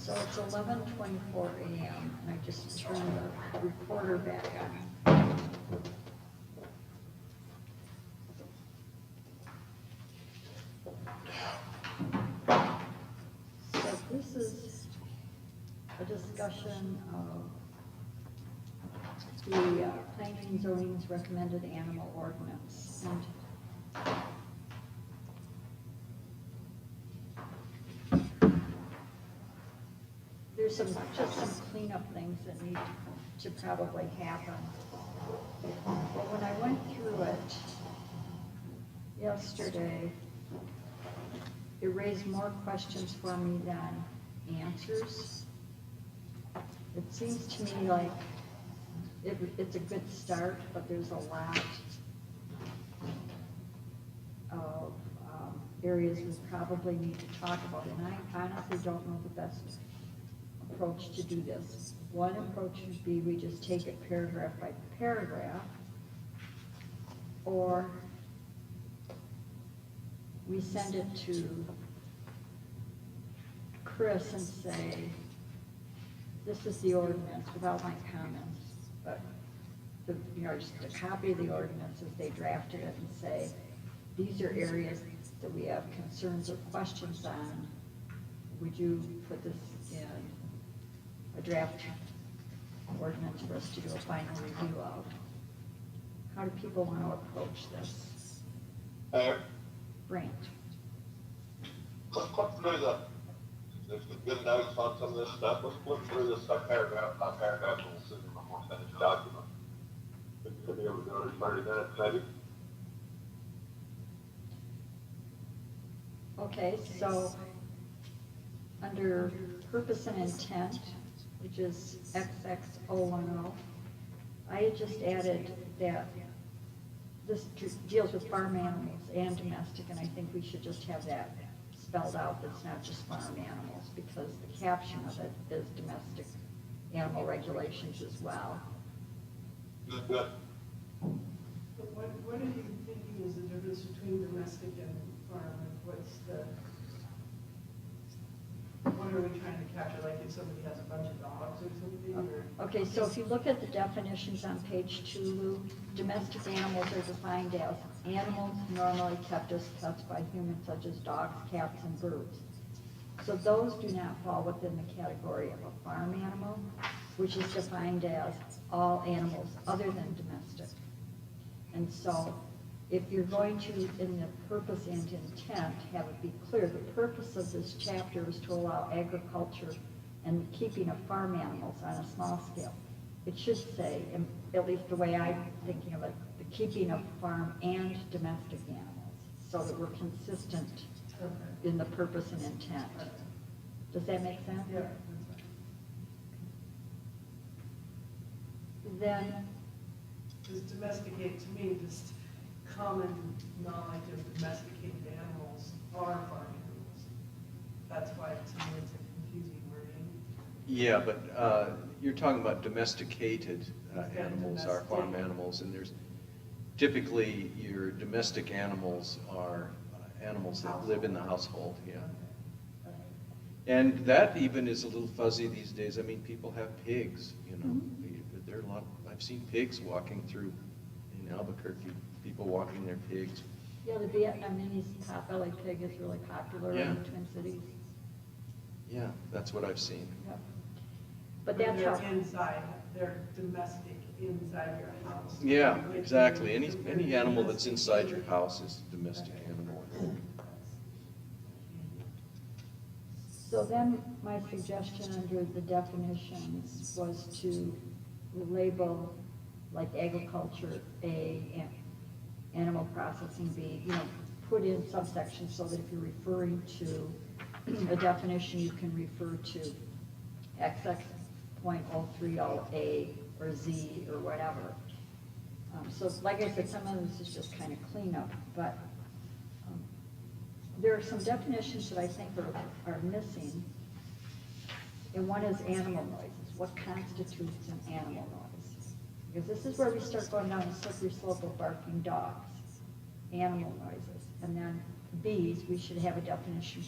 So it's 11:24 a.m. and I just turned the recorder back on. So this is a discussion of the planning and zoning's recommended animal ordinance. And there's just some cleanup things that need to probably happen. But when I went through it yesterday, it raised more questions for me than answers. It seems to me like it's a good start, but there's a lot of areas we probably need to talk about, and I honestly don't know the best approach to do this. One approach would be we just take it paragraph by paragraph, or we send it to Chris and say, this is the ordinance without my comments, but just a copy of the ordinance as they drafted it and say, these are areas that we have concerns or questions on. Would you put this in a draft ordinance for us to do a final review of? How do people want to approach this? Brant. Let's flip through there's some good notes on some of this stuff. Let's flip through this paragraph by paragraph and we'll see if we're more finished document. Could be able to do it in 30 minutes maybe. Okay, so under purpose and intent, which is XX010, I had just added that this deals with farm animals and domestic, and I think we should just have that spelled out. It's not just farm animals, because the caption of it is domestic animal regulations as well. Good. What are you thinking is the difference between domestic and farm? What are we trying to capture? Like if somebody has a bunch of dogs or something? Or? Okay, so if you look at the definitions on page 2, Lou, domestic animals are defined as animals normally kept as pets by humans, such as dogs, cats, and birds. So those do not fall within the category of a farm animal, which is defined as all animals other than domestic. And so if you're going to, in the purpose and intent, have it be clear, the purpose of this chapter is to allow agriculture and keeping of farm animals on a small scale. It should say, at least the way I'm thinking of it, the keeping of farm and domestic animals, so that we're consistent in the purpose and intent. Does that make sense? Yeah. Then, Because domesticate, to me, just common knowledge of domesticated animals are farm animals. That's why to me it's a confusing wording. Yeah, but you're talking about domesticated animals are farm animals, and there's typically your domestic animals are animals that live in the household, yeah. And that even is a little fuzzy these days. I mean, people have pigs, you know. There are a lot, I've seen pigs walking through in Albuquerque, people walking their pigs. yeah, the Vietnamese potbelly pig is really popular in the Twin Cities. Yeah, that's what I've seen. Yep. But When that's they're how, inside, they're domestic inside your house. Yeah, exactly. Any animal that's inside your house is a domestic animal. so then my suggestion under the definitions was to label like agriculture A, and animal processing B, put in subsections so that if you're referring to a definition, you can refer to XX.030A or Z or whatever. So like I said, some of this is just kind of cleanup, but there are some definitions that I think are missing. And one is animal noises. What constitutes an animal noise? Because this is where we start going down the slippery slope of barking dogs, animal noises. And then bees, we should have a definition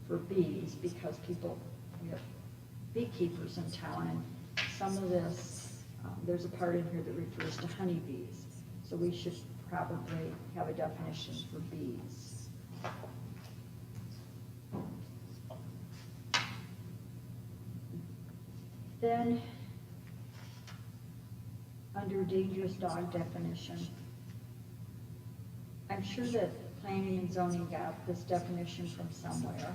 for bees, because people we have beekeepers in town, and some of this, there's a part in here that refers to honeybees. So we should probably have a definition for bees. Then, under dangerous dog definition, I'm sure that planning and zoning got this definition from somewhere.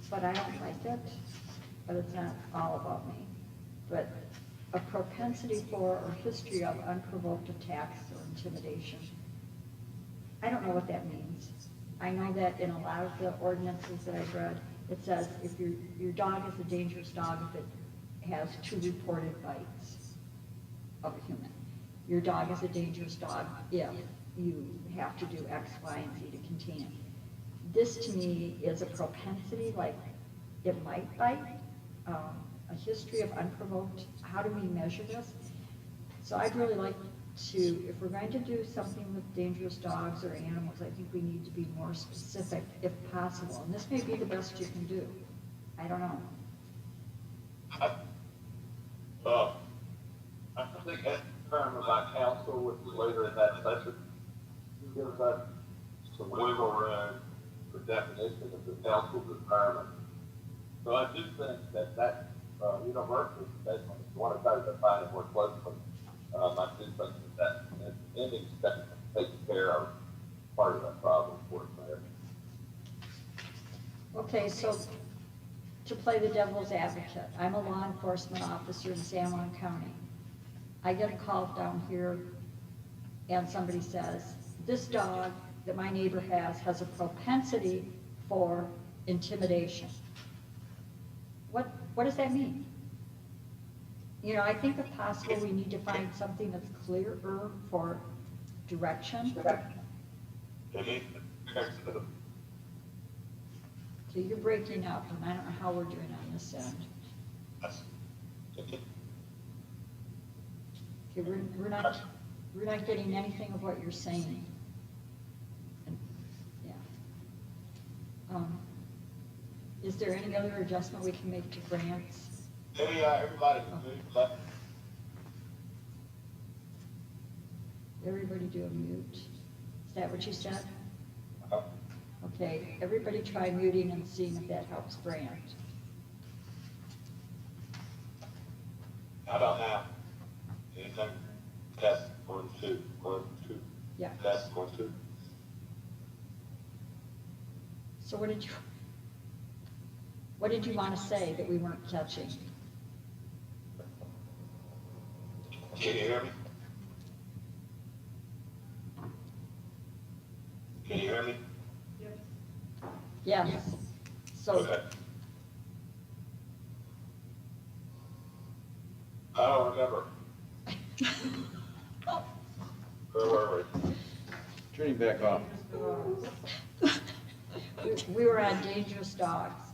But I don't like it, but it's not all about me. But a propensity for or history of unprovoked attacks or intimidation. I don't know what that means. I know that in a lot of the ordinances that I've read, it says if your dog is a dangerous dog if it has 2 reported bites of a human. Your dog is a dangerous dog if you have to do X, Y, and Z to contain it. This to me is a propensity, like it might bite, a history of unprovoked. How do we measure this? So I'd really like to, if we're going to do something with dangerous dogs or animals, I think we need to be more specific if possible. And this may be the best you can do. I don't know. I think that term about council, which is later in that session, gives us some wiggle room for definition of the council determined. So I do think that universal statement, if you want to try to define it more closely, I do think that ending statement takes care of part of that problem for us there. Okay, so to play the devil's advocate, I'm a law enforcement officer in San Juan County. I get a call down here and somebody says, this dog that my neighbor has a propensity for intimidation. What does that mean? You know, I think if possible, we need to find something that's clearer for direction. Okay. So you're breaking up, and I don't know how we're doing on this end. Okay, we're not getting anything of what you're saying. And, yeah. Is there any other adjustment we can make to grants? Everybody, left. Everybody do a mute. Is that what you said? Okay, everybody try muting and seeing if that helps Grant. How about now? Anything? Test, 1, 2, 1, 2. Yeah. Test, 1, 2. So what did you want to say that we weren't catching? Can you hear me? Can you hear me? Yes. So, Okay. I don't remember. Where were we? Turning back off. we were on dangerous dogs.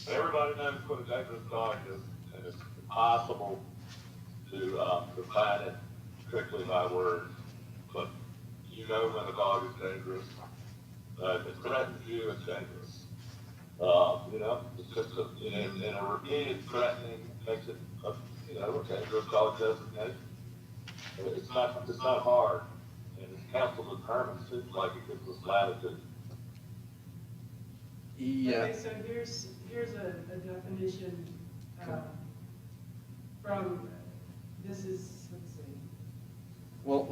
Everybody knows what a dangerous dog is, and it's impossible to define it strictly by words. But you know when a dog is dangerous. If it threatens you, it's dangerous. You know, it's just and a repeated threatening makes it a dangerous dog designation. It's not hard, and as council determines, it seems like it gives us latitude. Yeah. Okay, so here's a definition from, let's see. Well,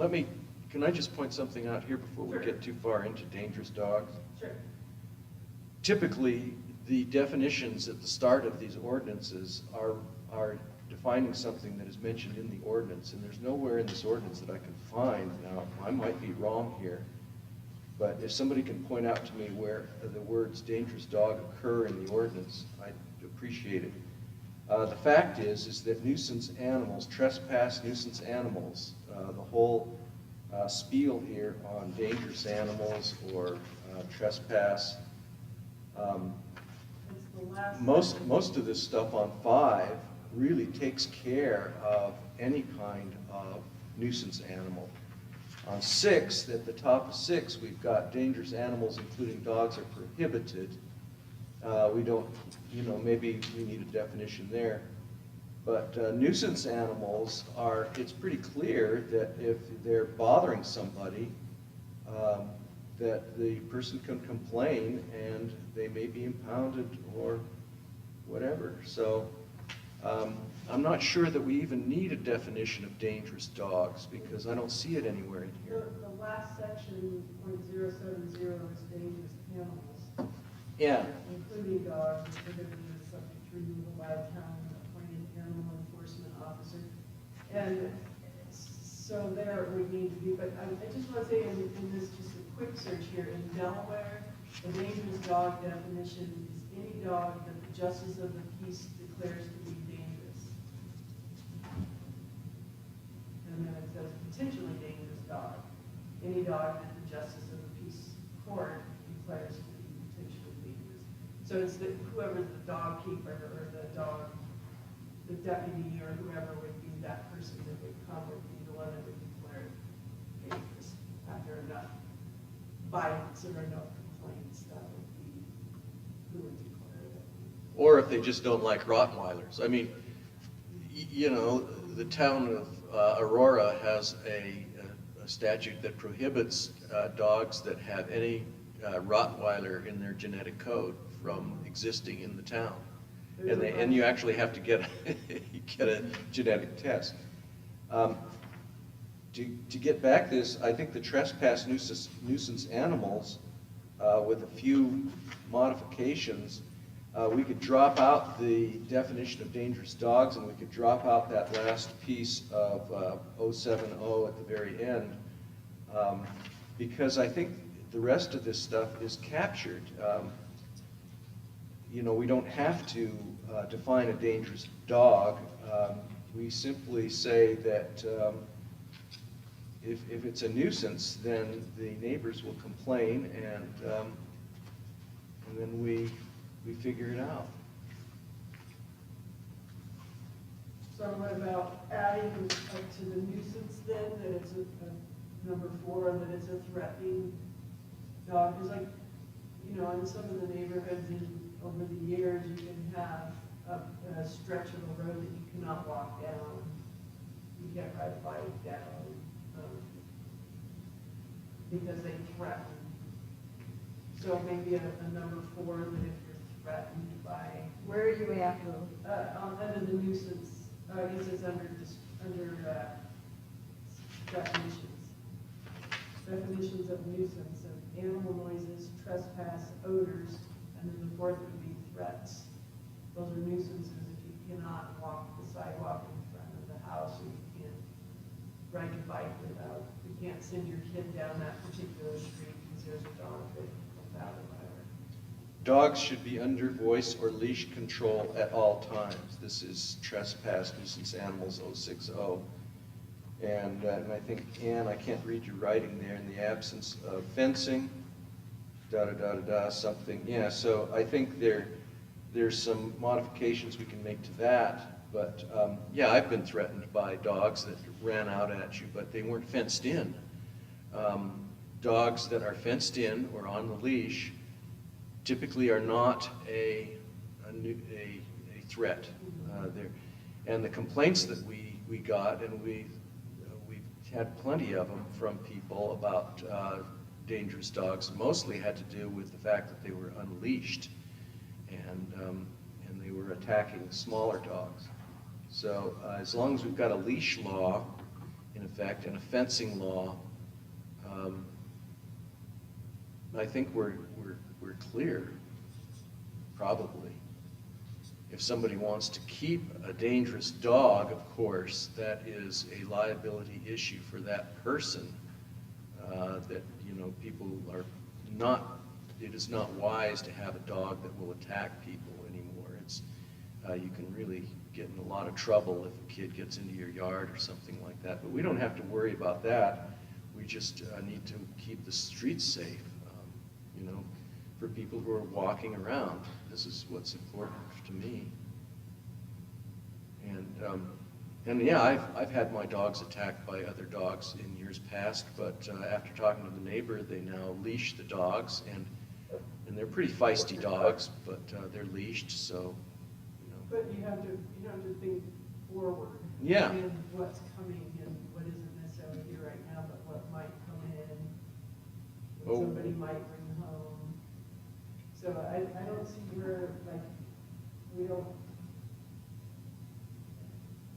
can I just point something out here before we get too far into dangerous dogs? Sure. Typically, the definitions at the start of these ordinances are defining something that is mentioned in the ordinance, and there's nowhere in this ordinance that I can find. Now, I might be wrong here, but if somebody can point out to me where the words dangerous dog occur in the ordinance, I'd appreciate it. The fact is that nuisance animals, trespass nuisance animals, the whole spiel here on dangerous animals or trespass, It's the last. most of this stuff on 5 really takes care of any kind of nuisance animal. On 6, at the top of 6, we've got dangerous animals, including dogs, are prohibited. We don't, maybe we need a definition there. But nuisance animals are, it's pretty clear that if they're bothering somebody, that the person can complain and they may be impounded or whatever. So I'm not sure that we even need a definition of dangerous dogs because I don't see it anywhere in here. The last section, .070, is dangerous animals, Yeah. including dogs, is prohibited as subject to removal by a town appointed animal enforcement officer. And so there would need to be, but I just want to say in this, just a quick search here, in Delaware, a dangerous dog definition is any dog that the justice of the peace declares to be dangerous. And then it says potentially dangerous dog. Any dog that the justice of the peace court declares to be potentially dangerous. So it's whoever the dog keeper or the deputy or whoever would be that person that would come would be the one that would declare it dangerous after enough bites or enough complaints. That would be who would declare it. Or if they just don't like Rottweilers. I mean, the town of Aurora has a statute that prohibits dogs that have any Rottweiler in their genetic code from existing in the town. And you actually have to get a genetic test. To get back this, I think the trespass nuisance animals, with a few modifications, we could drop out the definition of dangerous dogs, and we could drop out that last piece of 070 at the very end, because I think the rest of this stuff is captured. We don't have to define a dangerous dog. We simply say that if it's a nuisance, then the neighbors will complain, and then we figure it out. So what about adding to the nuisance then, that it's a number 4, that it's a threatening dog? Because in some of the neighborhoods over the years, you can have a stretch of a road that you cannot walk down. You can't ride a bike down because they threaten. So maybe a number 4, that if you're threatened by. Where are you at, Lou? Under the nuisance, I guess it's under definitions. Definitions of nuisance, of animal noises, trespass, odors, and then the 4th would be threats. Those are nuisances if you cannot walk the sidewalk in front of the house, or you can't ride your bike without, you can't send your kid down that particular street because there's a dog that comes out or whatever. Dogs should be under voice or leash control at all times. This is trespass nuisance animals 060. And I think, Ann, I can't read your writing there, in the absence of fencing, something. Yeah, so I think there's some modifications we can make to that. But yeah, I've been threatened by dogs that ran out at you, but they weren't fenced in. Dogs that are fenced in or on the leash typically are not a threat. And the complaints that we got, and we've had plenty of them from people about dangerous dogs, mostly had to do with the fact that they were unleashed and they were attacking smaller dogs. So as long as we've got a leash law in effect and a fencing law, I think we're clear, probably. If somebody wants to keep a dangerous dog, of course, that is a liability issue for that person. That people are not. It is not wise to have a dog that will attack people anymore. It's you can really get in a lot of trouble if a kid gets into your yard or something like that. But we don't have to worry about that. We just need to keep the streets safe. For people who are walking around. This is what's important to me. And And yeah, I've had my dogs attacked by other dogs in years past, but after talking to the neighbor, they now leash the dogs, and they're pretty feisty dogs, but they're leashed, so, you know. But you have to think forward. Yeah. And what's coming and what isn't necessarily here right now, but what might come in, what Oh. somebody might bring home. So I don't see where, like,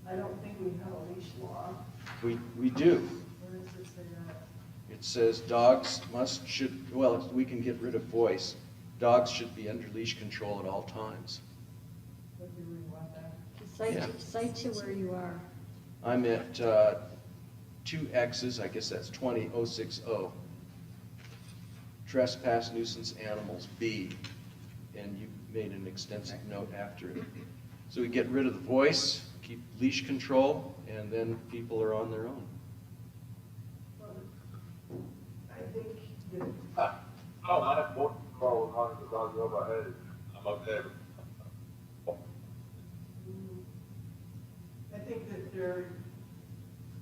I don't think we have a leash law. We do. Where does it say that? It says dogs well, we can get rid of voice. Dogs should be under leash control at all times. What do we want that? Cite to where you are. I'm at 2X's, I guess that's 20060. Trespass nuisance animals, B. And you made an extensive note after it. So we get rid of the voice, keep leash control, and then people are on their own. Well, I think that I have more control as long as the dog's over my head. I'm okay. I think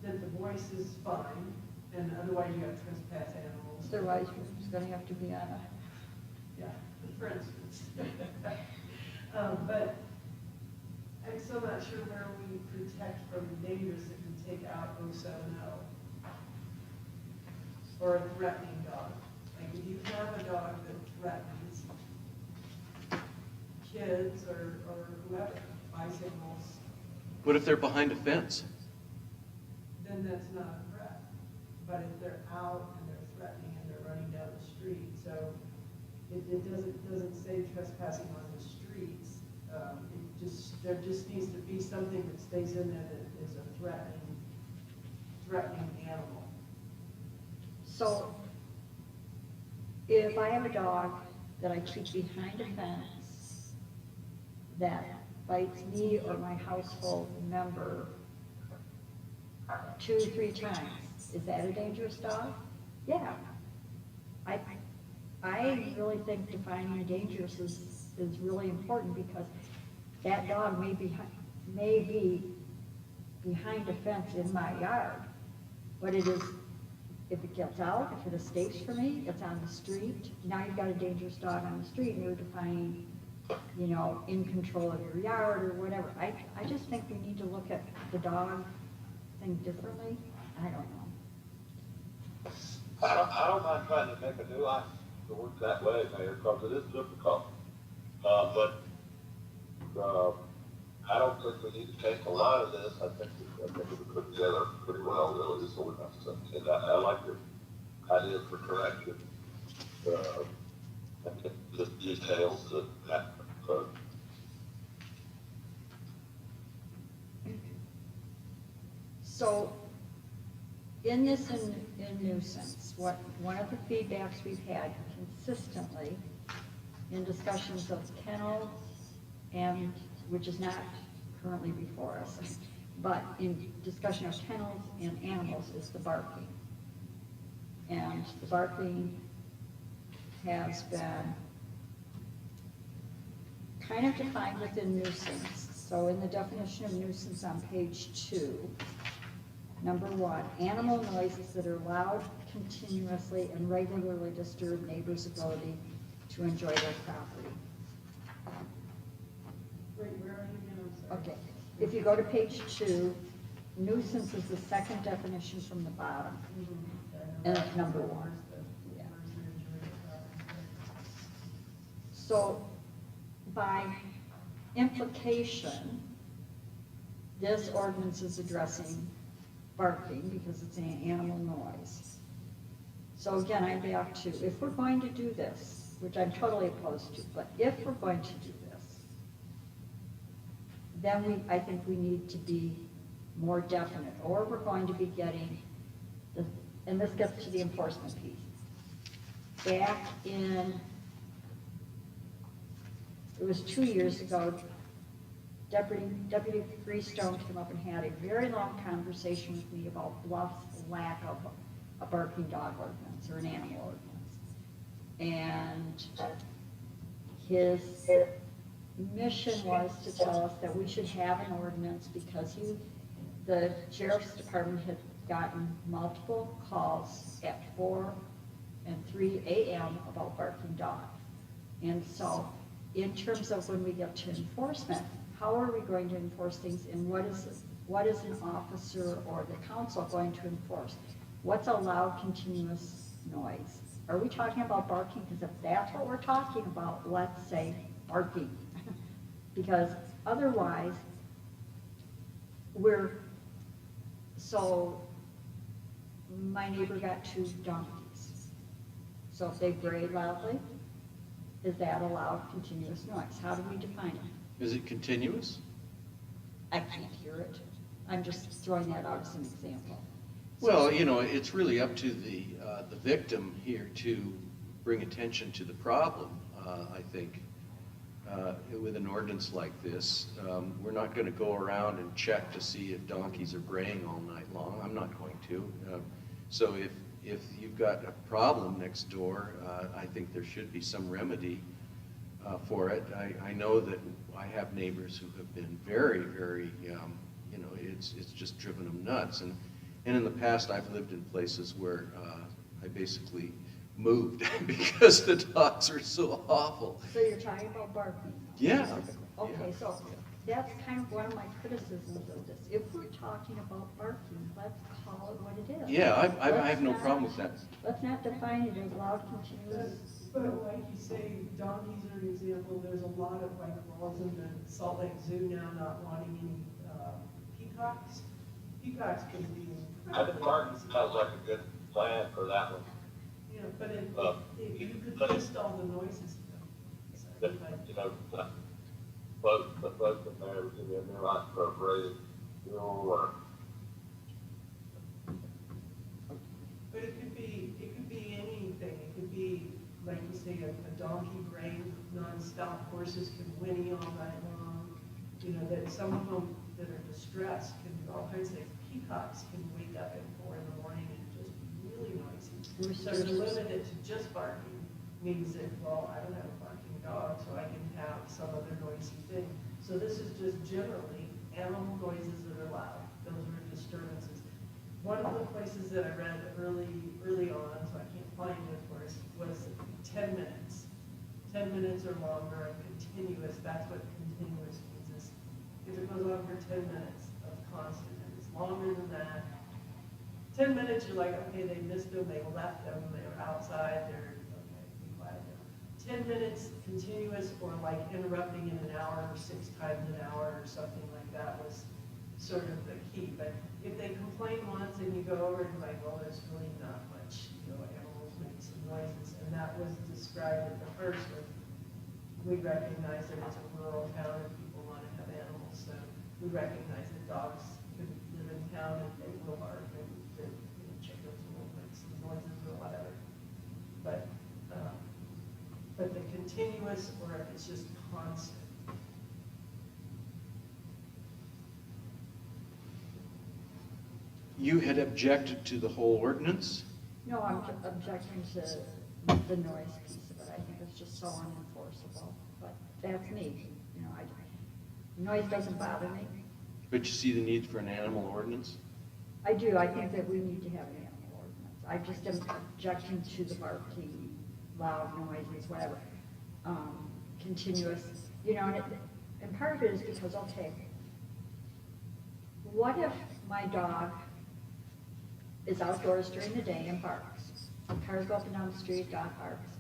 that the voice is fine, and otherwise you have trespass animals. Otherwise, it's gonna have to be on a, Yeah, for instance. But I'm still not sure where we protect from dangers that can take out 070. Or a threatening dog. Like if you have a dog that threatens kids or whoever, bicycles, What if they're behind a fence? then that's not a threat. But if they're out and they're threatening and they're running down the street, so it doesn't say trespassing on the streets. There just needs to be something that stays in there that is a threatening animal. so if I have a dog that I keep behind a fence that bites me or my household member 2, 3 times, is that a dangerous dog? Yeah. I really think defining dangerous is really important because that dog may be behind a fence in my yard, but it is, if it gets out, if it escapes from me, it's on the street. Now you've got a dangerous dog on the street and you're defining, in control of your yard or whatever. I just think we need to look at the dog thing differently. I don't know. I don't mind trying to make a new life to work that way, Mayor, because it is difficult. But I don't think we need to take a lot of this. I think we put together pretty well, really, this ordinance. And I like your idea for correction. I think the details that So, in this in nuisance, one of the feedbacks we've had consistently in discussions of kennels and, which is not currently before us, but in discussion of kennels and animals is the barking. And the barking has been kind of defined within nuisance. So in the definition of nuisance on page 2, number 1, animal noises that are loud, continuously, and regularly disturb neighbors' ability to enjoy their property. Wait, where are you again? I'm sorry. Okay, if you go to page 2, nuisance is the second definition from the bottom. And it's number 1. Yeah. So by implication, this ordinance is addressing barking because it's an animal noise. So again, I'm back to, if we're going to do this, which I'm totally opposed to, but if we're going to do this, then I think we need to be more definite, or we're going to be getting, and this gets to the enforcement piece. Back in, it was 2 years ago, Deputy Freestone came up and had a very long conversation with me about Bluff's lack of a barking dog ordinance or an animal ordinance. And his mission was to tell us that we should have an ordinance because the sheriff's department had gotten multiple calls at 4 and 3 a.m. about barking dogs. And so, in terms of when we get to enforcement, how are we going to enforce things, and what is an officer or the council going to enforce? What's a loud, continuous noise? Are we talking about barking? Because if that's what we're talking about, let's say barking. Because otherwise, so my neighbor got 2 donkeys. So if they bray loudly, is that a loud, continuous noise? How do we define it? Is it continuous? I can't hear it. I'm just throwing that out as an example. Well, you know, it's really up to the victim here to bring attention to the problem, I think. With an ordinance like this, we're not going to go around and check to see if donkeys are braying all night long. I'm not going to. So if you've got a problem next door, I think there should be some remedy for it. I know that I have neighbors who have been very, very, you know, it's just driven them nuts. And in the past, I've lived in places where I basically moved because the dogs are so awful. So you're talking about barking? Yeah. Okay, Yeah. so that's kind of one of my criticisms of this. If we're talking about barking, let's call it what it is. Yeah, I Let's have no not- problem with that. Let's not define it as loud, continuous. But like you say, donkeys are an example. There's a lot of like laws in the Salt Lake Zoo now not wanting any peacocks. Peacocks can be I think incredibly Martin noisy. sounds like a good plan for that one. Yeah, but if you could but- list all the noises. That, you know, both in there, in there, like for a brave, you know, or But it could be anything. It could be, like you say, a donkey braying nonstop. Horses can whinny all night long. You know, that some of them that are distressed can do all kinds of things. Peacocks can wake up at 4 in the morning and just be really noisy. So to limit it to just barking means that, well, I don't have a barking dog, so I can have some other noisy thing. So this is just generally animal noises that are loud. Those are disturbances. One of the places that I read early on, so I can't find it, of course, was 10 minutes. 10 minutes or longer and continuous, that's what continuous means, is if it goes on for 10 minutes of constant, and it's longer than that, 10 minutes, you're like, okay, they missed them, they left them, they were outside, they're, okay, be quiet now. 10 minutes continuous, or like interrupting in an hour, or 6 times an hour, or something like that was sort of the key. But if they complain once and you go over and you're like, well, there's really not much, you know, animals make some noises, and that was described at the first one. We recognize that it's a rural town and people want to have animals, so we recognize that dogs can live in town and they will bark, and that, you know, chickens will make some noises or whatever. But the continuous, or if it's just constant. You had objected to the whole ordinance? No, I'm objecting to the noise piece of it. I think it's just so unenforceable, but that's me. You know, noise doesn't bother me. But you see the need for an animal ordinance? I do, I think that we need to have an animal ordinance. I just am objecting to the barking, loud noises, whatever, continuous, you know, and part of it is because, okay, what if my dog is outdoors during the day and barks? Cars go up and down the street, dog barks.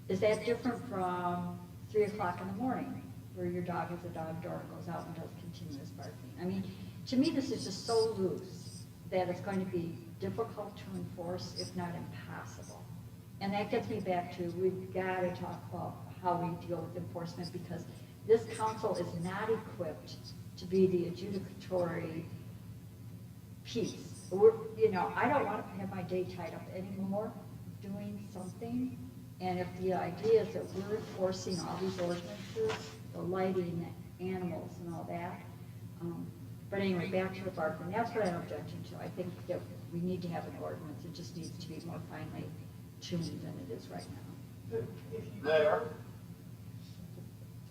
Is that different from 3 o'clock in the morning, where your dog has a dog door and goes out and does continuous barking? I mean, to me, this is just so loose that it's going to be difficult to enforce, if not impossible. And that gets me back to, we've got to talk about how we deal with enforcement, because this council is not equipped to be the adjudicatory piece. You know, I don't want to have my day tied up anymore doing something. And if the idea is that we're enforcing all these ordinances, the lighting, animals and all that. But anyway, back to the barking. That's what I'm objecting to. I think that we need to have an ordinance. It just needs to be more finely tuned than it is right now. But if you there.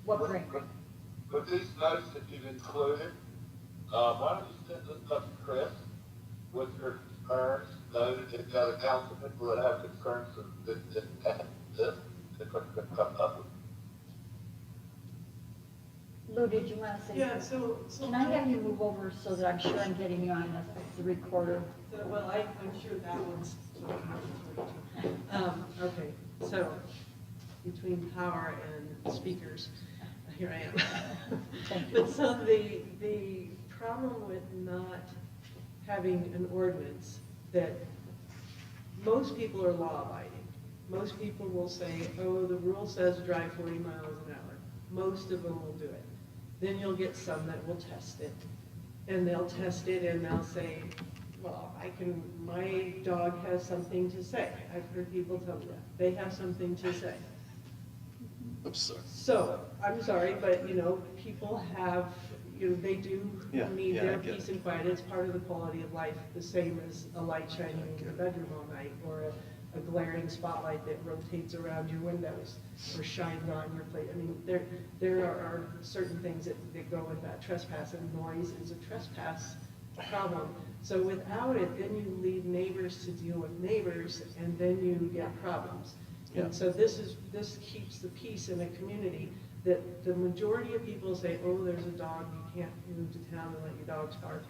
What bring? But these notes that you've included, why don't you send this up to Chris with your concerns, noted, if you've got a council people that have concerns that this, they could come up with. Lou, did you want to say? Yeah, so. Can I have you move over so that I'm sure I'm getting you on the recorder? Well, I'm sure that one's. Okay, so between power and speakers, here I am. Thank you. But so the problem with not having an ordinance that most people are law abiding. Most people will say, oh, the rule says drive 40 miles an hour. Most of them will do it. Then you'll get some that will test it. And they'll test it and they'll say, well, my dog has something to say. I've heard people tell me that. They have something to say. I'm sorry. So, I'm sorry, but, people have, they do need their peace and quiet. It's part of the quality of life, the same as a light shining in your bedroom all night, or a glaring spotlight that rotates around your windows, or shines on your plate. I mean, there are certain things that go with that. Trespass and noise is a trespass problem. So without it, then you leave neighbors to deal with neighbors, and then you get problems. Yeah. And so this keeps the peace in a community, that the majority of people say, oh, there's a dog, you can't move to town and let your dogs bark,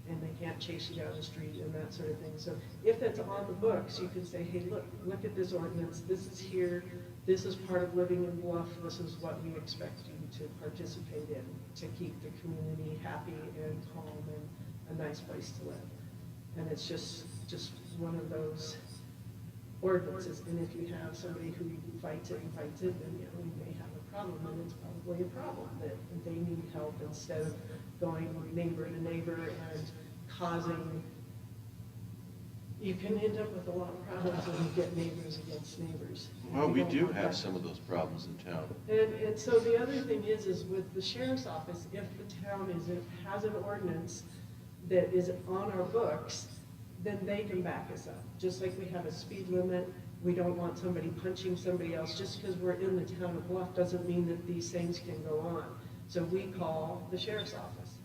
and they can't chase you down the street and that sort of thing. So if that's on the books, you can say, hey, look at this ordinance, this is here, this is part of living in Bluff, this is what we expect you to participate in to keep the community happy and calm and a nice place to live. And it's just one of those ordinances, and if you have somebody who fights it, then we may have a problem, and it's probably a problem that they need help instead of going neighbor to neighbor and causing. You can end up with a lot of problems when you get neighbors against neighbors. Well, we do have some of those problems in town. And so the other thing is with the sheriff's office, if the town has an ordinance that is on our books, then they can back us up. Just like we have a speed limit, we don't want somebody punching somebody else. Just because we're in the town of Bluff doesn't mean that these things can go on. So we call the sheriff's office,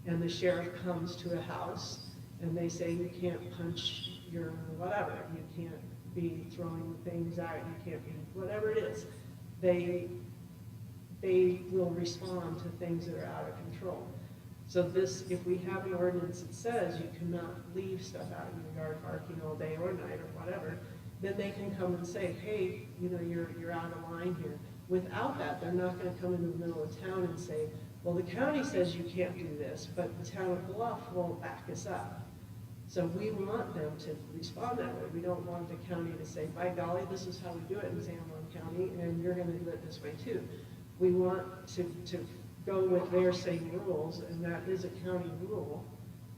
and the sheriff comes to a house, and they say, you can't punch your whatever, you can't be throwing things out, you can't be, whatever it is. They will respond to things that are out of control. So if we have an ordinance that says you cannot leave stuff out in your yard barking all day or night or whatever, then they can come and say, hey, you're out of line here. Without that, they're not going to come into the middle of town and say, well, the county says you can't do this, but the town of Bluff won't back us up. So we want them to respond that way. We don't want the county to say, by golly, this is how we do it in San Juan County, and you're going to do it this way too. We want to go with their same rules, and that is a county rule.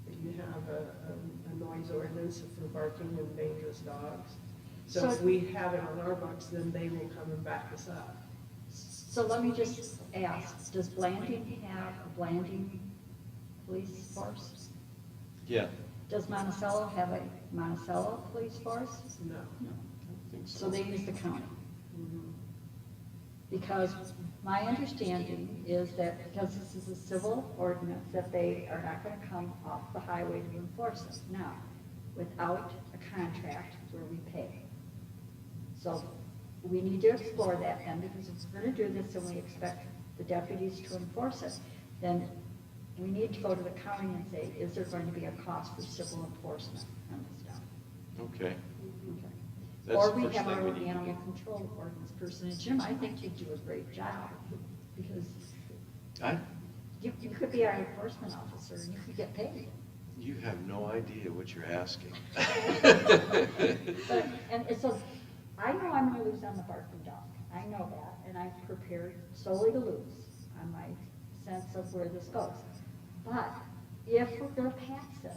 If you have a noise ordinance for barking and dangerous dogs. So if we have it on our books, then they will come and back us up. So let me just ask, does Blanding have a Blanding police force? Yeah. Does Monticello have a Monticello police force? No. No. I think So they use the county. Mhm. Because my understanding is that because this is a civil ordinance, that they are not going to come off the highway to enforce it. Now, without a contract where we pay. So we need to explore that then, because if we're going to do this and we expect the deputies to enforce it, then we need to go to the county and say, is there going to be a cost for civil enforcement on this stuff? Okay. Okay. That's Or the we first have thing our we own need to animal do. control ordinance person, and Jim, I think you do a great job, because you could be our enforcement officer and you could get paid. You have no idea what you're asking. But, and so, I know I'm gonna lose on the barking dog, I know that, and I'm prepared solely to lose on my sense of where this goes. But if we're gonna pass it,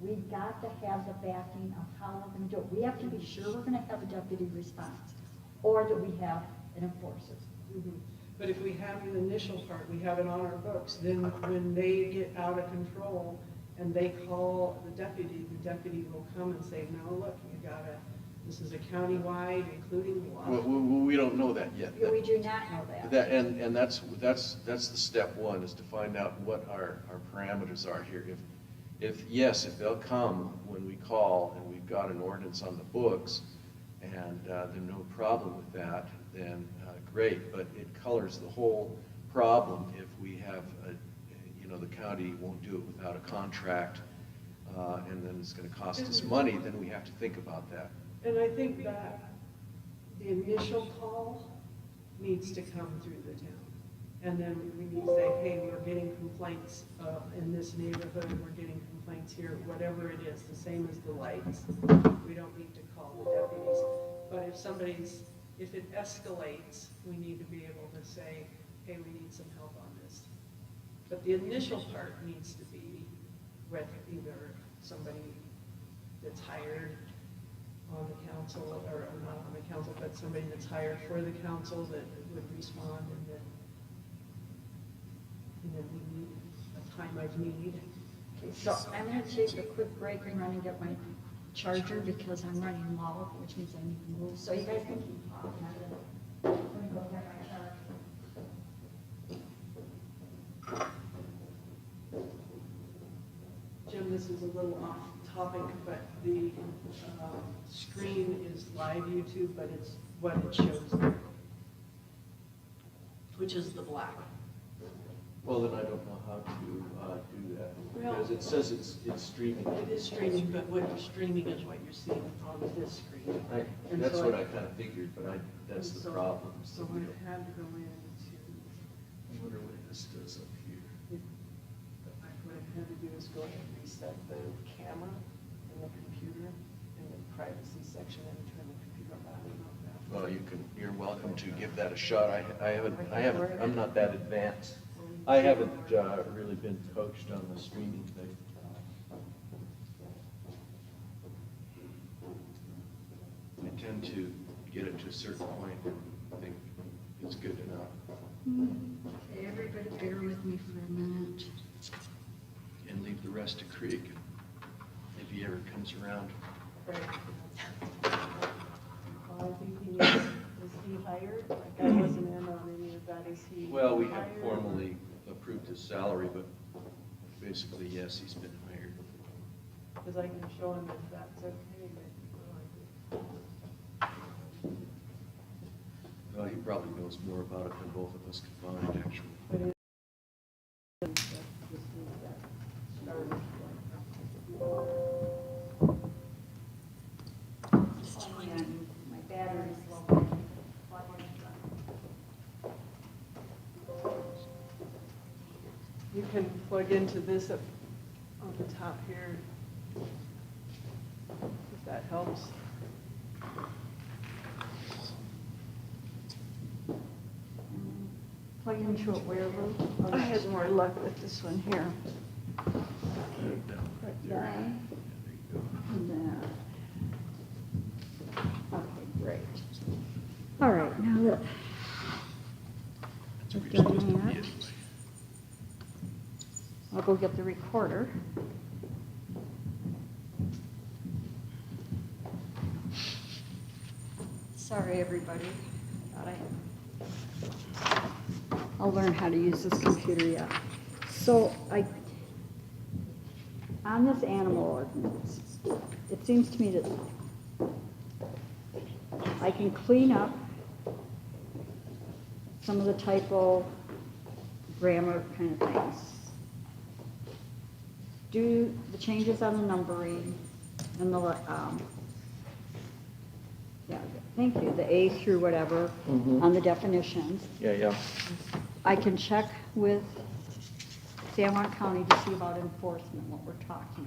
we've got to have the backing of how we're gonna do it. We have to be sure we're gonna have a deputy response, or that we have an enforcer. Mhm. But if we have the initial part, we have it on our books, then when they get out of control and they call the deputy will come and say, no, look, This is a countywide, including Well, Milwaukee. we don't know that yet. We do not know that. And that's the step one, is to find out what our parameters are here. If they'll come when we call and we've got an ordinance on the books and there's no problem with that, then great, but it colors the whole problem if we have, the county won't do it without a contract, and then it's gonna cost us money, then we have to think about that. And I think that the initial call needs to come through the town. And then we need to say, hey, we're getting complaints in this neighborhood, we're getting complaints here, whatever it is, the same as the lights. We don't need to call the deputies. But if it escalates, we need to be able to say, hey, we need some help on this. But the initial part needs to be with either somebody that's hired on the council, or not on the council, but somebody that's hired for the council that would respond, and then we need a time of need. Okay, so I'm gonna take a quick break and run and get my charger because I'm running low, which means I need to move. So you guys can keep talking. I'm gonna go get my charger. Jim, this is a little off topic, but the screen is live YouTube, but it's what it shows there, which is the black. Well, then I don't know how to do that, Well- because it says it's streaming. It is streaming, but what you're streaming is what you're seeing on this screen. And That's so what I kind of figured, but that's the problem. So we I don't- had to go into, I wonder what this does up here. what I had to do is go ahead and reset the camera in the computer in the privacy section and turn the computer back on. Well, you're welcome to give that a shot. I'm not that advanced. I haven't really been coached on the streaming thing. I tend to get it to a certain point and think it's good enough, Okay, everybody bear with me for a minute. and leave the rest to Krieg if he ever comes around. Right. Well, I think is he hired? Like, I wasn't in on any of that. Is he Well, we have hired? formally approved his salary, but basically, yes, he's been hired. Because I can show him if that's okay. Well, he probably knows more about it than both of us combined, actually. But it just needs that started. And my battery's low. You can plug into this up on the top here, if that helps. Plug into it wherever. I had more luck with this one here. Right there. And then. Okay, great. All right, now that we've done that, I'll go get the recorder. Sorry, everybody. I'll learn how to use this computer yet. So on this animal ordinance, it seems to me that I can clean up some of the typo, grammar kind of things. Do the changes on the numbering and the, yeah, thank you, the A through whatever on the definitions. Yeah. I can check with San Juan County to see about enforcement, what we're talking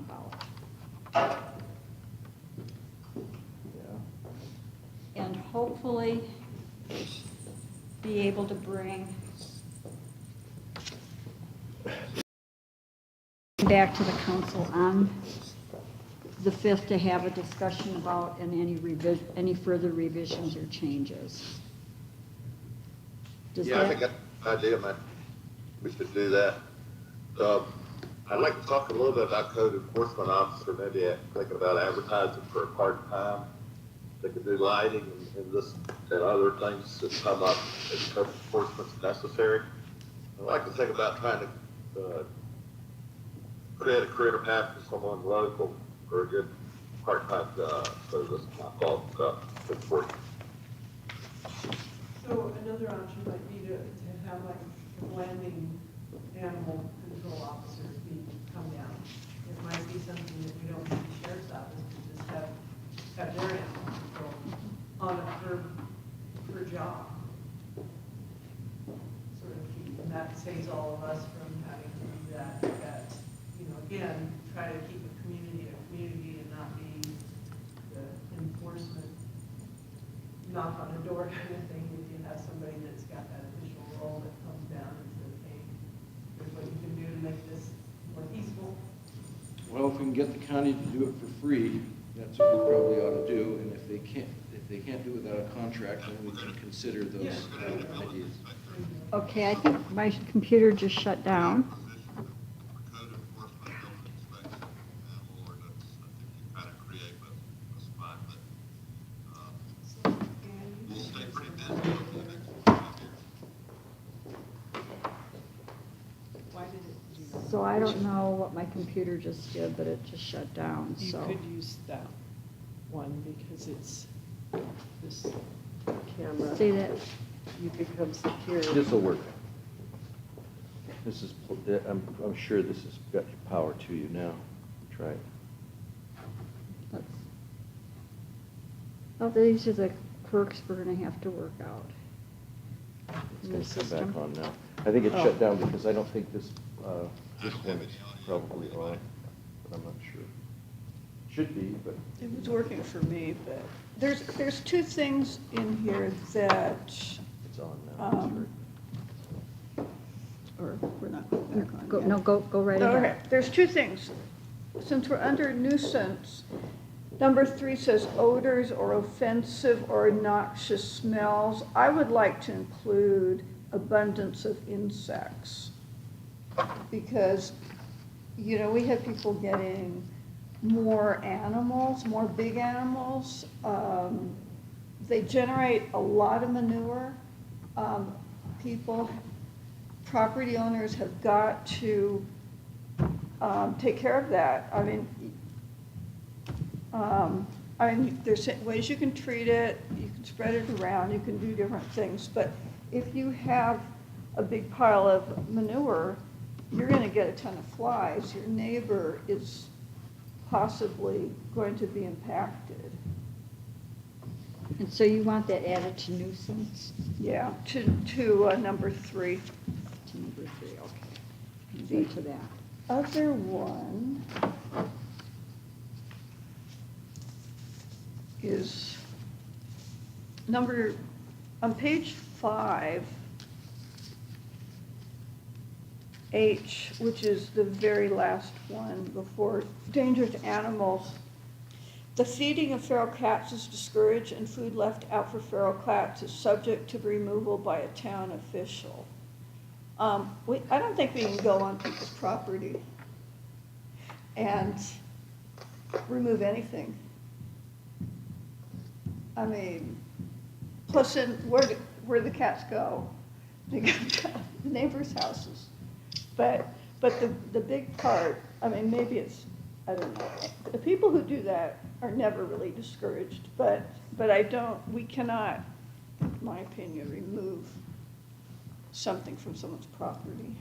about. And hopefully be able to bring back to the council on the 5th to have a discussion about and any further revisions or changes. Does Yeah, I think that, that's an idea, man. We should do that. I'd like to talk a little bit about code enforcement officer, maybe think about advertising for a part-time they could do lighting and this and other things that come up if enforcement's necessary. I'd like to think about trying to create a career path for someone local or a good part-time job, so this is not called enforcement. So another option might be to have like landing animal control officers come down. It might be something that we don't need the sheriff's office to just have their animal control on a per job. Sort of keep, and that saves all of us from having to do that, you know, again, try to keep a community and not be the enforcement knock on the door kind of thing. If you have somebody that's got that official role that comes down and says, hey, here's what you can do to make this more peaceful. Well, if we can get the county to do it for free, that's what we probably ought to do, and if they can't do it without a contract, then we can consider those ideas. Okay, I think my computer just shut down. Code enforcement, building inspection, animal ordinance, I think you kind of create a spot, but we'll stay pretty busy over the next 5 years. Why did it do that? So I don't know what my computer just did, but it just shut down, You so. could use that one because it's this camera. See that? You become secure. This will work. This is, I'm sure this has got power to you now. Try it. Let's- Oh, these are the quirks we're gonna have to work out. It's in going the to come system. back on now. I think it Oh. shut down because I don't think this one's probably on, but I'm not sure. Should be, but. It was working for me, but there's two things in here that, It's on now. or we're not going back on Go, yet. no, go right Okay, ahead. there's two things. Since we're under nuisance, number 3 says odors or offensive or noxious smells. I would like to include abundance of insects. Because, you know, we have people getting more animals, more big animals. They generate a lot of manure. People, property owners have got to take care of that. I mean, there's ways you can treat it, you can spread it around, you can do different things, but if you have a big pile of manure, you're gonna get a ton of flies. Your neighbor is possibly going to be impacted. And so you want that added to nuisance? Yeah, to number 3. To number 3, okay. Go to that. Other one is on page 5, H, which is the very last one before danger to animals. The feeding of feral cats is discouraged and food left out for feral cats is subject to removal by a town official. I don't think we can go on people's property and remove anything. I mean, plus then where the cats go? They go to the neighbors' houses. But the big part, I mean, maybe it's, I don't know. The people who do that are never really discouraged, but we cannot, in my opinion, remove something from someone's property.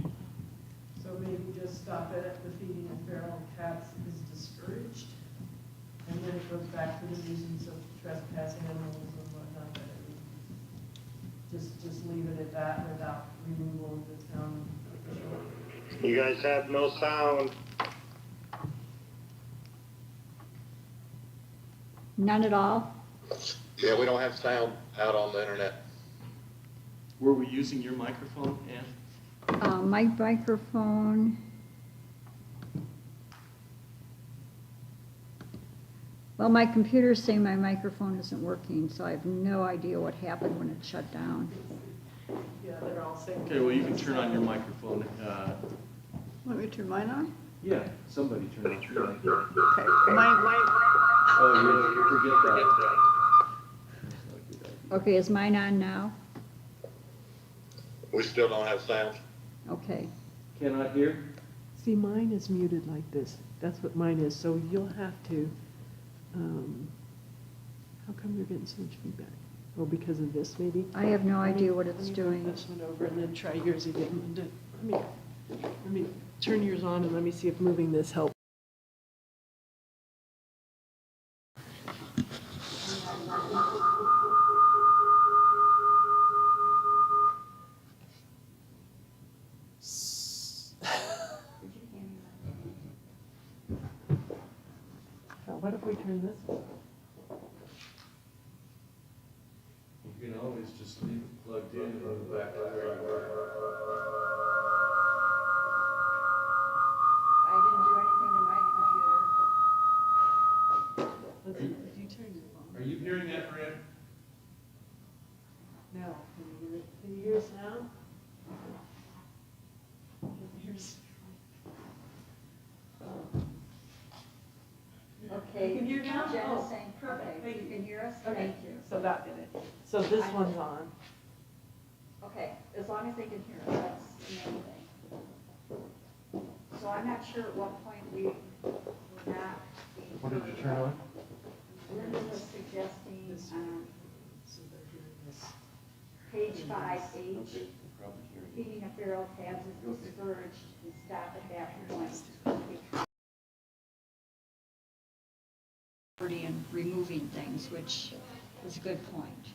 So maybe just stop it at the feeding of feral cats is discouraged, and then it goes back to the nuisance of trespass animals and whatnot, but it would just leave it at that without removal of the town official. You guys have no sound. None at all? Yeah, we don't have sound out on the internet. Were we using your microphone, Ann? My microphone. Well, my computer's saying my microphone isn't working, so I have no idea what happened when it shut down. Yeah, they're all saying. Okay, well, you can turn on your microphone. Want me to turn mine on? Yeah, somebody turn on your microphone. Okay, mine, Oh, you forget that. Okay, is mine on now? We still don't have sound? Okay. Cannot hear? See, mine is muted like this. That's what mine is, so you'll have to, how come you're getting so much feedback? Oh, because of this, maybe? I have no Let me- idea what it's Let me doing. move this one over and then try yours again, Linda. Let me turn yours on and let me see if moving this helps. What if we turn this one? You can always just leave it plugged in and move back to where you were. I didn't do anything to my computer. If you turn your phone. Are you hearing that, Brad? No, can you hear it? Can you hear us now? Can you hear us? Okay. You can hear now? Jen Oh, is saying, perfect. okay, Thank you you. can hear us? Okay. Thank you. So that did it. So this one's on. Okay, as long as they can hear us, that's the main thing. So I'm not sure at what point we were not. What did you turn on? Linda was suggesting, So they're hearing this. page 5H, Probably hearing. feeding of feral cats is discouraged and stop at that point. And removing things, which is a good point.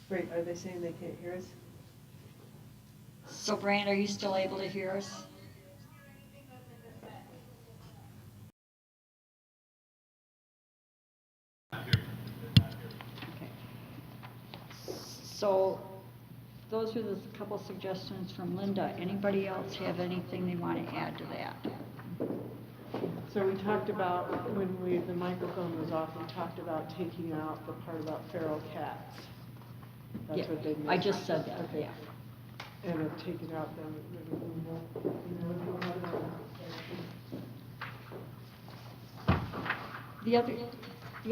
Wait, are they saying they can't hear us? So Brand, are you still able to hear us? Okay. So those are the couple suggestions from Linda. Anybody else have anything they want to add to that? So we talked about, when the microphone was off, we talked about taking out the part about feral cats. That's Yeah, what they meant. I just said that, Okay. yeah. And have taken out them. The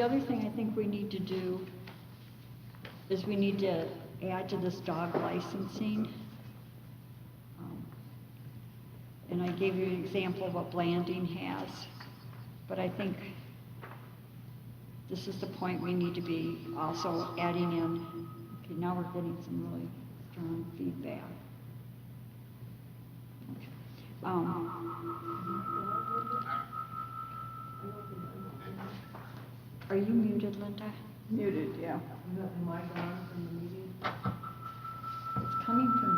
other thing I think we need to do is we need to add to this dog licensing. And I gave you an example of what Blanding has, but I think this is the point we need to be also adding in. Okay, now we're getting some really strong feedback. Okay. Are you muted, Linda? Muted, yeah. Is that the mic on from the meeting? It's coming from,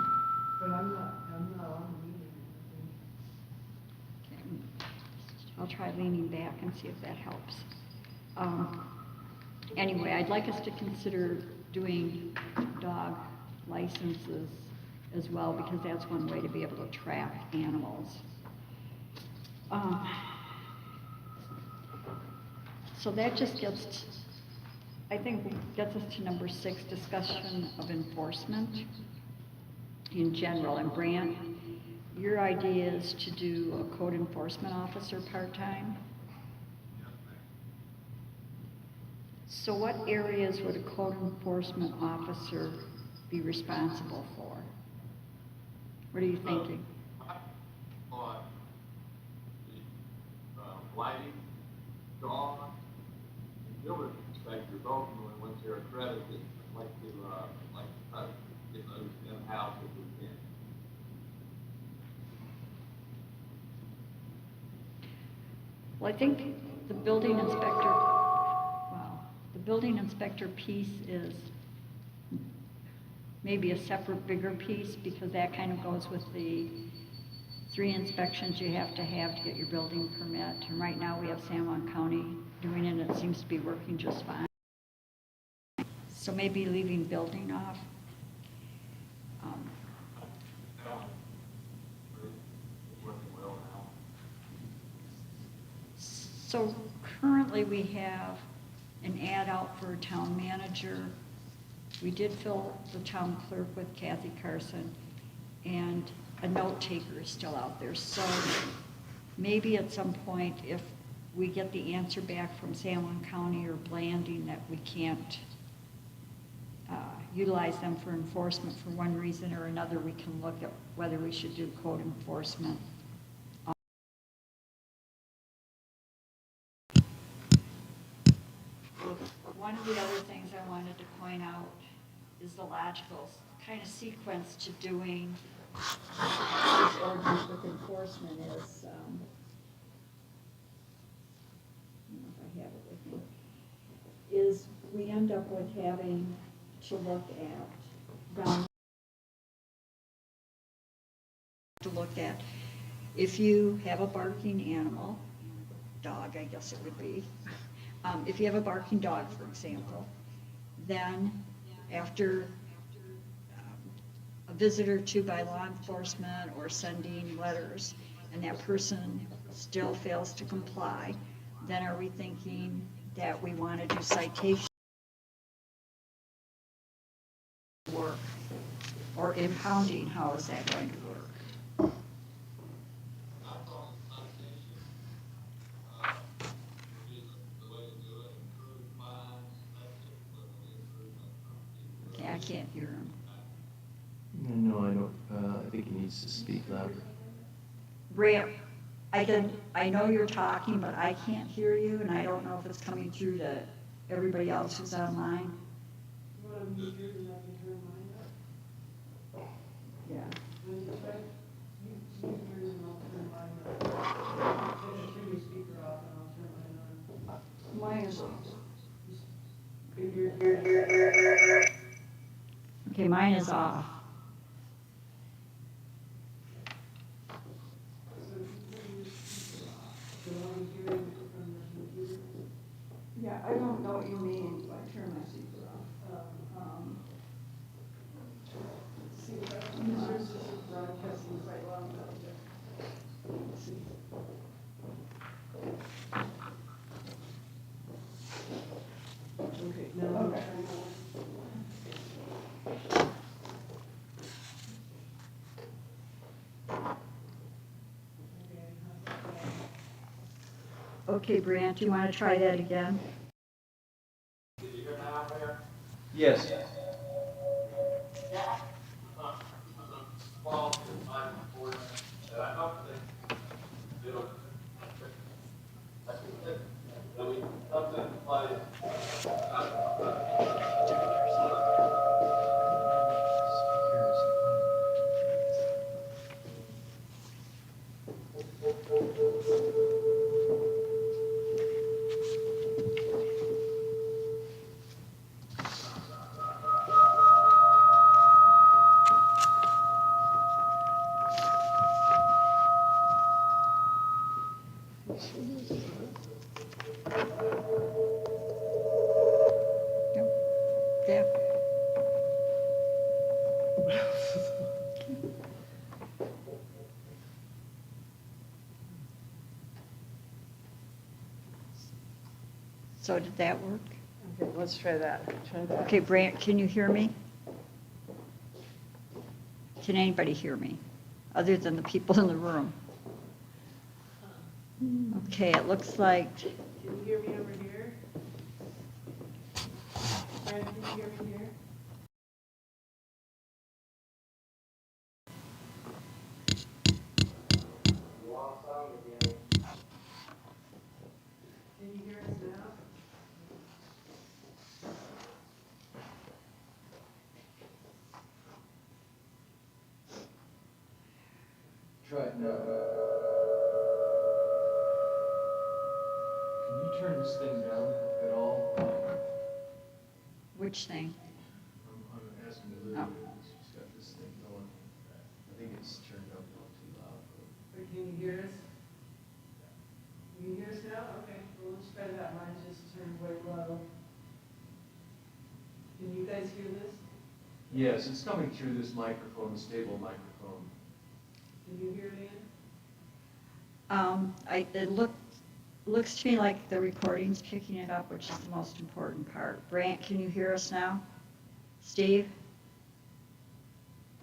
But I'm not on the meeting. okay, I'll try leaning back and see if that helps. Anyway, I'd like us to consider doing dog licenses as well, because that's one way to be able to track animals. So that just gets, I think, gets us to number 6, discussion of enforcement in general. And Brant, your idea is to do a code enforcement officer part-time? So what areas would a code enforcement officer be responsible for? What are you thinking? On the lighting, dog, and building inspectors, ultimately, once they're accredited, like to try to get those in-house if we can. Well, I think the building inspector, wow, the building inspector piece is maybe a separate, bigger piece, because that kind of goes with the 3 inspections you have to get your building permit. And right now, we have San Juan County doing it, and it seems to be working just fine. So maybe leaving building off. So currently, we have an ad out for a town manager. We did fill the town clerk with Kathy Carson, and a note taker is still out there. So maybe at some point, if we get the answer back from San Juan County or Blanding that we can't utilize them for enforcement for one reason or another, we can look at whether we should do code enforcement. One of the other things I wanted to point out is the logical kind of sequence to doing this ordinance with enforcement is, I don't know if I have it with me, is we end up with having to look at if you have a barking animal, dog, I guess it would be. If you have a barking dog, for example, then after a visit or two by law enforcement or sending letters, and that person still fails to comply, then are we thinking that we want to do citation work or impounding? How is that going to work? Okay, I can't hear him. No, I don't, I think he needs to speak louder. Brant, I know you're talking, but I can't hear you, and I don't know if it's coming through to everybody else who's online. You want to mute yours and I can turn mine up? Yeah. When you try, mute yours and I'll turn mine up. Turn your speaker off and I'll turn mine on. Mine is off. Can you hear? Okay, mine is off. Yeah, I don't know what you mean by turn my speaker off. See, yours is broadcasting quite loud. Let's see. Okay, now I'm Okay. trying to. Okay, Brant, do you want to try that again? Yes. Yeah. So did that work? Okay, let's try that. Try that. Okay, Brant, can you hear me? Can anybody hear me, other than the people in the room? Okay, it looks like, Can you hear me over here? Brad, can you hear me here? Can you hear us now? Try it now. Can you turn this thing down at all? which thing? I'm asking Olivia, Oh. she's got this thing going. I think it's turned up a little too loud. Or can you hear us? Can you hear us now? Okay, well, let's try that. Mine's just turned way low. Can you guys hear this? Yes, it's coming through this microphone, stable microphone. Can you hear it, Ann? It looks to me like the recording's picking it up, which is the most important part. Brant, can you hear us now? Steve?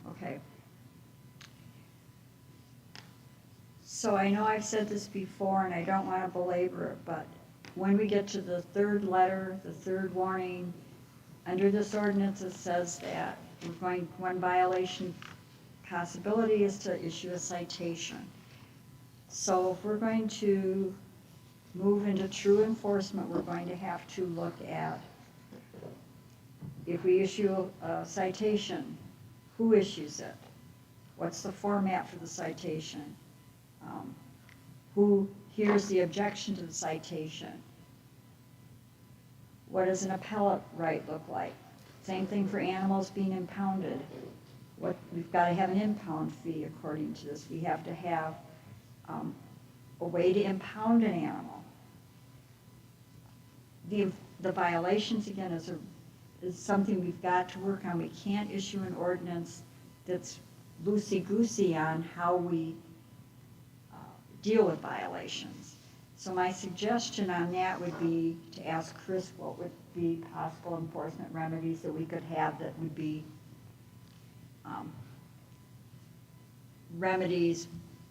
Okay. So I know I've said this before, and I don't want to belabor it, but when we get to the third letter, the third warning, under this ordinance, it says that one violation possibility is to issue a citation. So if we're going to move into true enforcement, we're going to have to look at, if we issue a citation, who issues it? What's the format for the citation? Who hears the objection to the citation? What does an appellate right look like? Same thing for animals being impounded. We've got to have an impound fee according to this. We have to have a way to impound an animal. The violations, again, is something we've got to work on. We can't issue an ordinance that's loosey-goosey on how we deal with violations. So my suggestion on that would be to ask Chris what would be possible enforcement remedies that we could have that would be remedies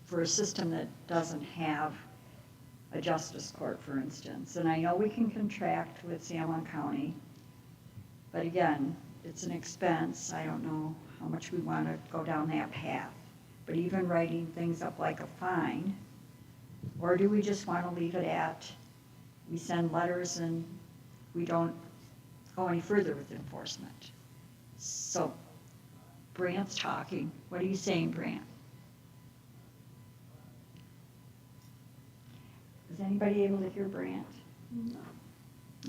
for a system that doesn't have a justice court, for instance. And I know we can contract with San Juan County, but again, it's an expense. I don't know how much we want to go down that path. But even writing things up like a fine, or do we just want to leave it at, we send letters and we don't go any further with enforcement? So Brant's talking. What are you saying, Brant? Is anybody able to hear Brant? No.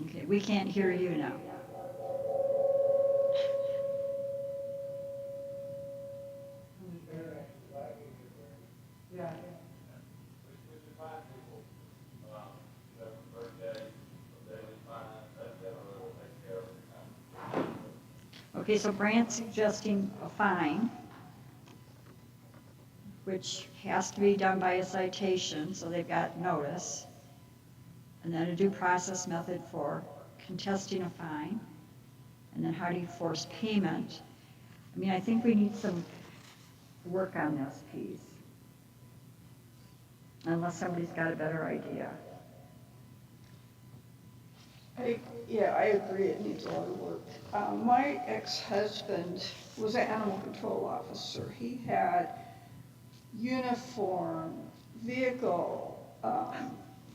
Okay, we can't hear you now. Yeah. Okay, so Brant's suggesting a fine, which has to be done by a citation, so they've got notice, and then a due process method for contesting a fine, and then how do you force payment? I mean, I think we need some work on this piece, unless somebody's got a better idea. I agree, it needs a lot of work. My ex-husband was an animal control officer. He had uniform, vehicle,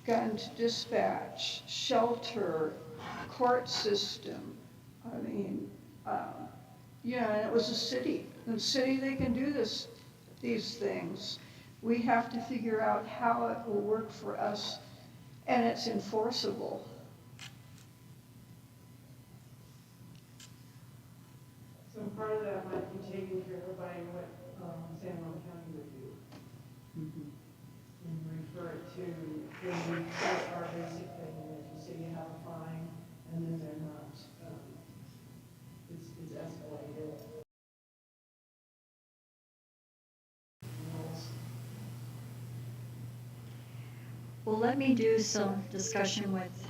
gun to dispatch, shelter, court system. I mean, and it was a city. In the city, they can do these things. We have to figure out how it will work for us, and it's enforceable. So part of that might be taken care of by what San Juan County would do. And refer it to, when we set our basic thing, and if you say you have a fine, and then they're not, it's escalated. Well, let me do some discussion with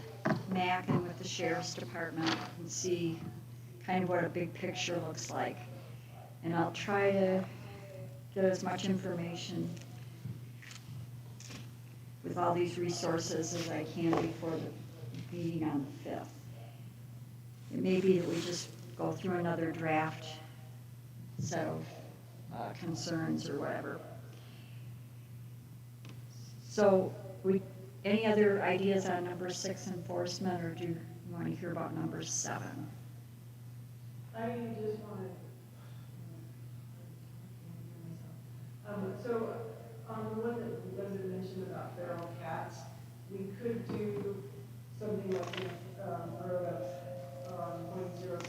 MAC and with the Sheriff's Department and see kind of what a big picture looks like. And I'll try to get as much information with all these resources as I can before the meeting on the 5th. It may be that we just go through another draft set of concerns or whatever. So, any other ideas on number 6 enforcement, or do you want to hear about number 7? I just want to, so on the one that wasn't mentioned about feral cats, we could do something like this, or about 0.070,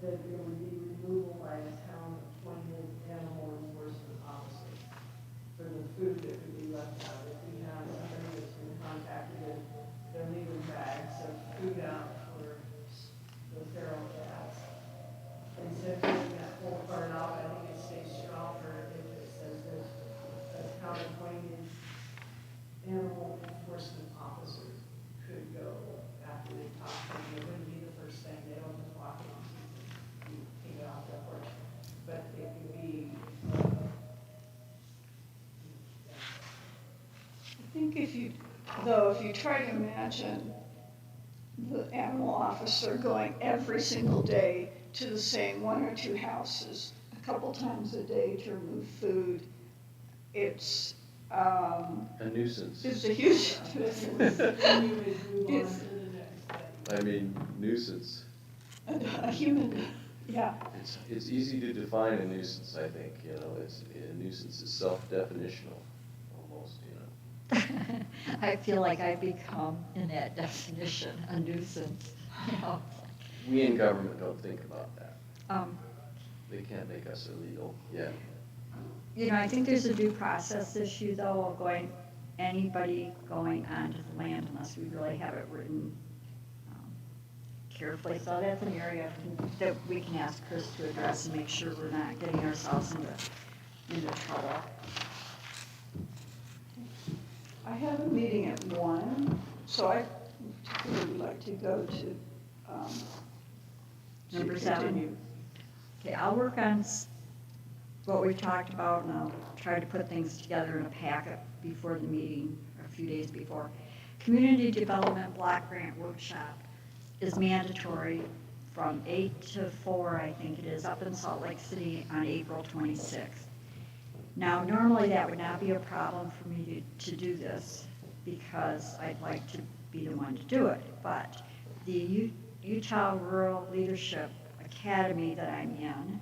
that it would be removal by a town appointed animal enforcement officer for the food that could be left out. If we have somebody that's been contacted and they're leaving bags of food out for the feral cats, instead of taking that whole part out, I think it stays stronger if it says there's a town appointed animal enforcement officer could go after they talk to them. It wouldn't be the first thing, they don't just walk in and take it off the porch. But it could be, I think if you try to imagine the animal officer going every single day to the same 1 or 2 houses, a couple times a day to remove food. It's, A nuisance. it's a huge nuisance. Then you would move on It's- to the next step. I mean, nuisance. A human, yeah. It's easy to define a nuisance, I think, you know, a nuisance is self-definitional, almost, you know. I feel like I've become, in that definition, a nuisance, you know. We in government don't think about that. Um, They can't make us illegal yet. You know, I think there's a due process issue, though, of anybody going onto the land unless we really have it written carefully. So that's an area that we can ask Chris to address and make sure we're not getting ourselves into trouble. I have a meeting at 1, so I would like to go to. Number to 7. continue. Okay, I'll work on what we've talked about, and I'll try to put things together in a packet before the meeting, a few days before. Community Development Block Grant Workshop is mandatory from 8 to 4, I think it is, up in Salt Lake City on April 26th. Now, normally that would not be a problem for me to do this, because I'd like to be the one to do it, but the Utah Rural Leadership Academy that I'm in,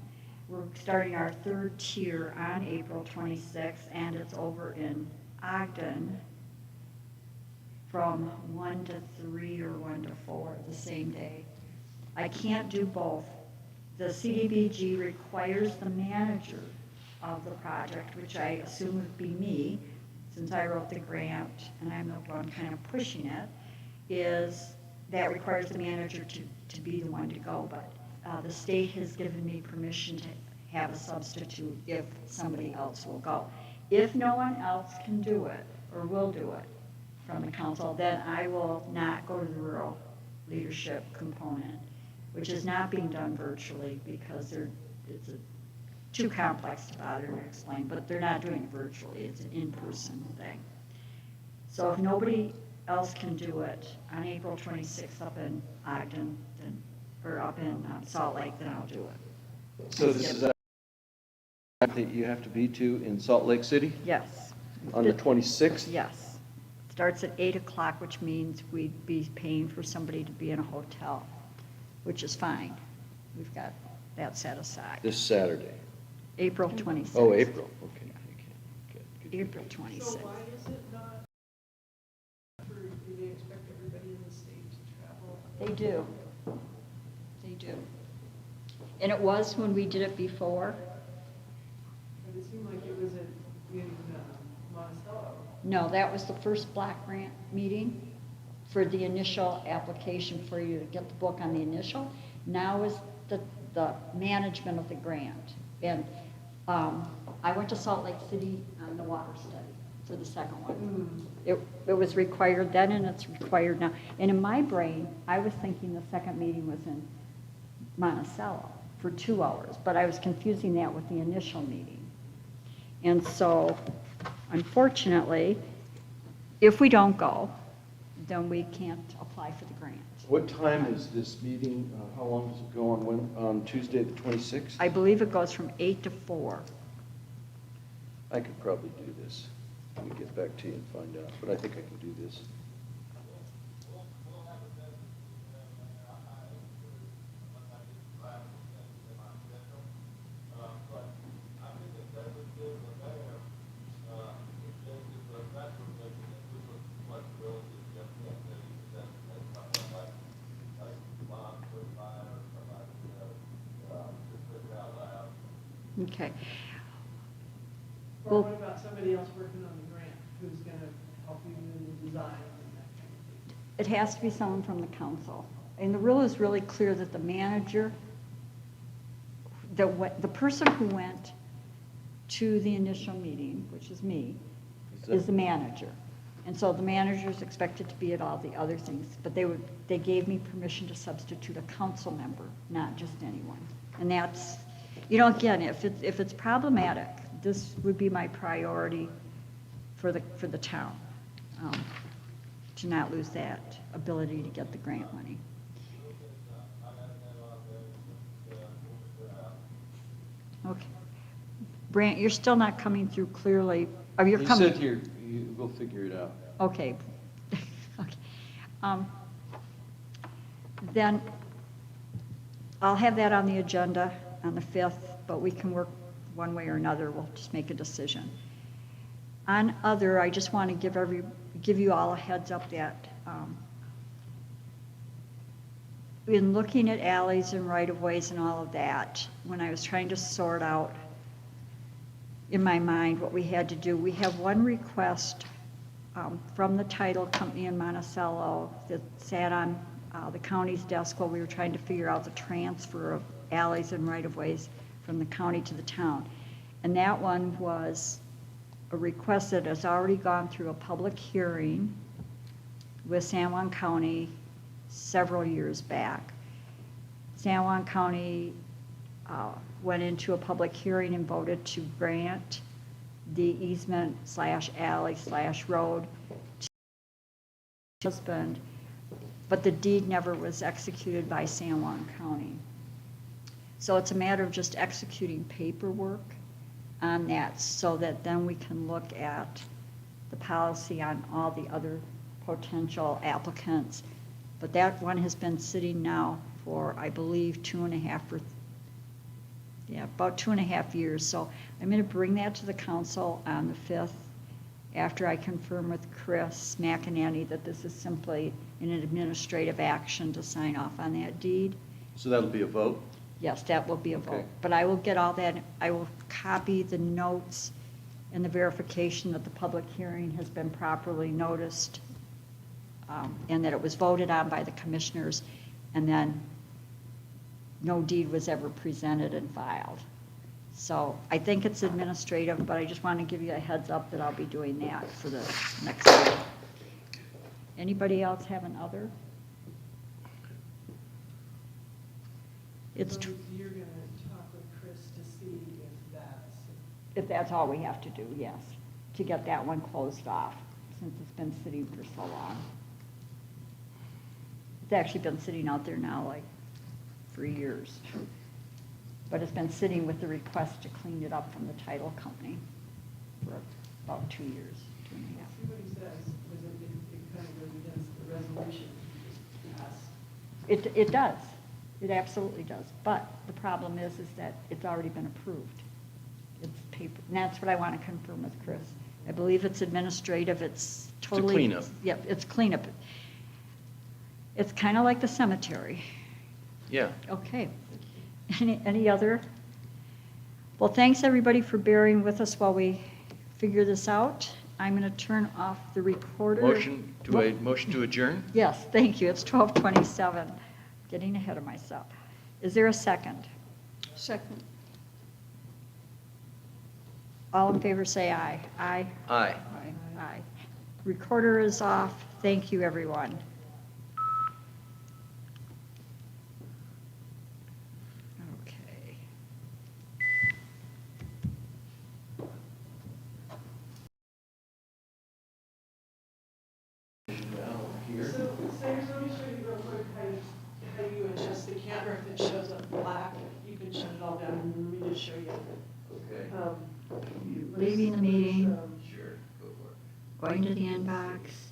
we're starting our 3rd tier on April 26th, and it's over in Ogden from 1 to 3 or 1 to 4 the same day. I can't do both. The CDBG requires the manager of the project, which I assume would be me, since I wrote the grant and I'm the one kind of pushing it, is that requires the manager to be the one to go, but the state has given me permission to have a substitute if somebody else will go. If no one else can do it, or will do it from the council, then I will not go to the rural leadership component, which is not being done virtually because it's too complex to bother to explain, but they're not doing it virtually, it's an in-person thing. So if nobody else can do it on April 26th up in Ogden, then, or up in Salt Lake, then I'll do it. So this is that you have to be to in Salt Lake City Yes. on the 26th? Yes. Starts at 8 o'clock, which means we'd be paying for somebody to be in a hotel, which is fine. We've got that set aside. This Saturday. April 26th. Oh, April, okay. Good. April So 26th. why is it not, do they expect everybody in the state to travel? They do. They do. And it was when we did it before. But it seemed like it was in Monticello. No, that was the first block grant meeting for the initial application for you to get the book on the initial. Now is the management of the grant. And I went to Salt Lake City on the water study for the second one. It was required then and it's required now. And in my brain, I was thinking the second meeting was in Monticello for 2 hours, but I was confusing that with the initial meeting. And so, unfortunately, if we don't go, then we can't apply for the grant. What time is this meeting? How long does it go on Tuesday, the 26th? I believe it goes from 8 to 4. I could probably do this. Let me get back to you and find out, but I think I can do this. Okay. Or Well- what about somebody else working on the grant who's gonna help you in the design and that kind of thing? It has to be someone from the council. And the rule is really clear that the manager, the person who went to the initial meeting, which is me, is the manager. And so the manager is expected to be at all the other things, but they gave me permission to substitute a council member, not just anyone. And that's, again, if it's problematic, this would be my priority for the town, to not lose that ability to get the grant money. Okay. Brant, you're still not coming through clearly. Oh, you're You coming. said here, we'll figure it out. Okay. Okay. Then I'll have that on the agenda on the 5th, but we can work one way or another. We'll just make a decision. On other, I just want to give you all a heads up that in looking at alleys and right-of-ways and all of that, when I was trying to sort out in my mind what we had to do, we have one request from the title company in Monticello that sat on the county's desk while we were trying to figure out the transfer of alleys and right-of-ways from the county to the town. And that one was a request that has already gone through a public hearing with San Juan County several years back. San Juan County went into a public hearing and voted to grant the easement / alley / road to husband, but the deed never was executed by San Juan County. So it's a matter of just executing paperwork on that so that then we can look at the policy on all the other potential applicants. But that one has been sitting now for, I believe, about 2.5 years. So I'm going to bring that to the council on the 5th after I confirm with Chris McEnany that this is simply an administrative action to sign off on that deed. So that'll be a vote? Yes, that will be a vote. Okay. But I will get all that, I will copy the notes and the verification that the public hearing has been properly noticed and that it was voted on by the commissioners, and then no deed was ever presented and filed. So I think it's administrative, but I just want to give you a heads up that I'll be doing that for the next year. Anybody else have an other? It's So you're gonna talk with Chris to see if that's all we have to do, yes, to get that one closed off, since it's been sitting for so long. It's actually been sitting out there now like for years. But it's been sitting with the request to clean it up from the title company for about 2 years, 2.5. see what he says, because it kind of goes against the resolution you just passed. It does. It absolutely does. But the problem is that it's already been approved. It's paper, and that's what I want to confirm with Chris. I believe it's administrative, it's totally. cleanup. Yep, it's cleanup. It's kind of like the cemetery. Yeah. Okay. Any other? Well, thanks everybody for bearing with us while we figure this out. I'm going to turn off the recorder. Motion to adjourn? Yes, thank you. It's 12:27. Getting ahead of myself. Is there a second? Second. All in favor say aye. Aye. Aye. Aye. Recorder is off. Thank you, everyone. Okay. So, Sayers, let me show you real quick how you adjust the camera if it shows up black. You can shut it all down, and let me just show you. Okay. Leaving the meeting. Let's, Sure, go for it. Going to the inbox.